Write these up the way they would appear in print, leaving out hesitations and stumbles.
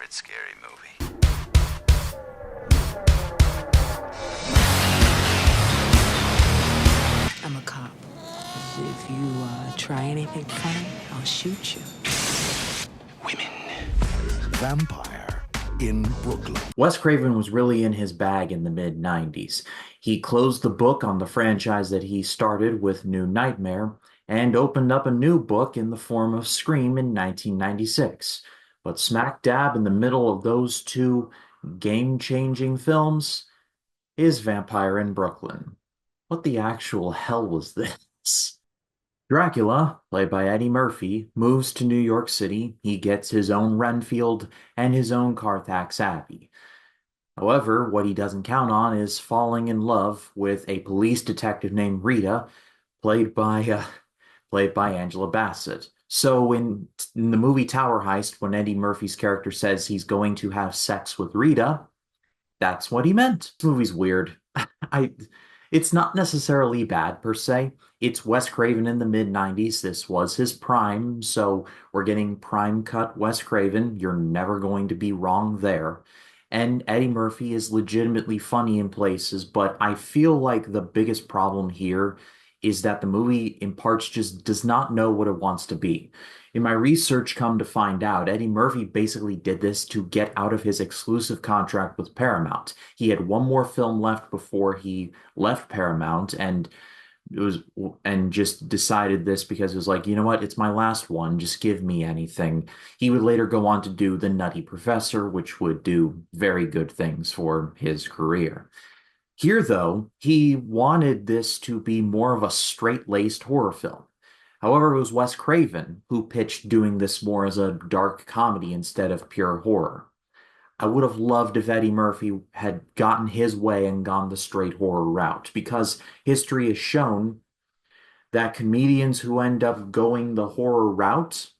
favorite scary movie. I'm a cop. If you try anything funny, I'll shoot you. Women. Vampire in Brooklyn. Wes Craven was really in his bag in the mid-90s. He closed the book on the franchise that he started with New Nightmare and opened up a new book in the form of Scream in 1996. But smack dab in the middle of those two game-changing films is Vampire in Brooklyn. What the actual hell was this? Dracula, played by Eddie Murphy, moves to New York City. He gets his own Renfield and his own Carfax Abbey. However, what he doesn't count on is falling in love with a police detective named Rita, played by played by Angela Bassett. So in the movie Tower Heist, when Eddie Murphy's character says he's going to have sex with Rita, that's what he meant. This movie's weird. I It's not necessarily bad per se. It's Wes Craven in the mid-90s. This was his prime, so we're getting prime cut Wes Craven. You're never going to be wrong there. And Eddie Murphy is legitimately funny in places, but I feel like the biggest problem here is that the movie in parts just does not know what it wants to be. In my research, come to find out, Eddie Murphy basically did this to get out of his exclusive contract with Paramount. He had one more film left before he left Paramount, and just decided this because it was like, you know what, it's my last one, just give me anything. He would later go on to do The Nutty Professor, which would do very good things for his career. Here, though, he wanted this to be more of a straight-laced horror film. However, it was Wes Craven who pitched doing this more as a dark comedy instead of pure horror. I would have loved if Eddie Murphy had gotten his way and gone the straight horror route, because history has shown that comedians who end up going the horror route,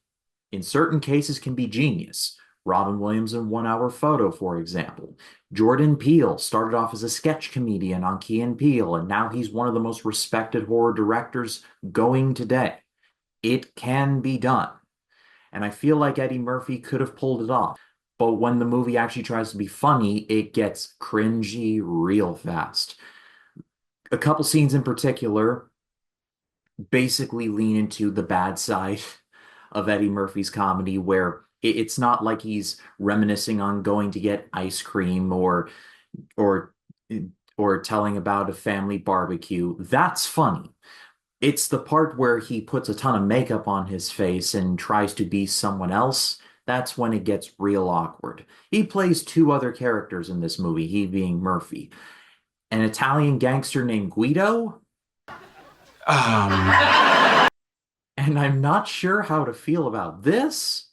in certain cases, can be genius. Robin Williams in One Hour Photo, for example. Jordan Peele started off as a sketch comedian on Key and Peele, and now he's one of the most respected horror directors going today. It can be done. And I feel like Eddie Murphy could have pulled it off. But when the movie actually tries to be funny, it gets cringy real fast. A couple scenes in particular basically lean into the bad side of Eddie Murphy's comedy, where it's not like he's reminiscing on going to get ice cream or or telling about a family barbecue. That's funny. It's the part where he puts a ton of makeup on his face and tries to be someone else. That's when it gets real awkward. He plays two other characters in this movie, he being Murphy. An Italian gangster named Guido, and I'm not sure how to feel about this.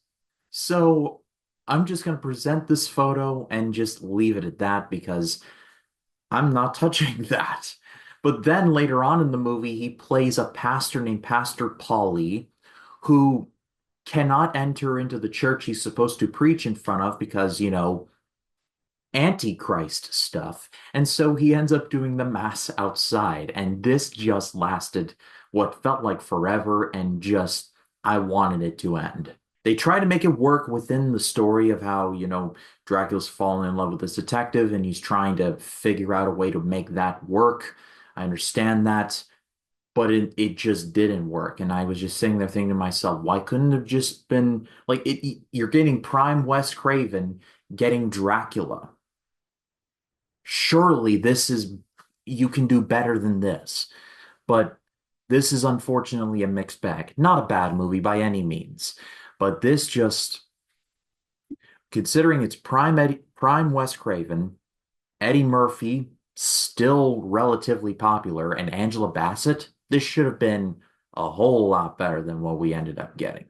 So I'm just going to present this photo and just leave it at that because I'm not touching that. But then later on in the movie, he plays a pastor named Pastor Paulie who cannot enter into the church he's supposed to preach in front of because, Antichrist stuff. And so he ends up doing the mass outside. And this just lasted what felt like forever, and just, I wanted it to end. They try to make it work within the story of how, Dracula's fallen in love with this detective and he's trying to figure out a way to make that work. I understand that, but it just didn't work. And I was just sitting there thinking to myself, why couldn't it have just been like you're getting prime Wes Craven getting Dracula. Surely you can do better than this. But this is unfortunately a mixed bag. Not a bad movie by any means, but this just, considering it's prime Wes Craven, Eddie Murphy still relatively popular, and Angela Bassett, this should have been a whole lot better than what we ended up getting.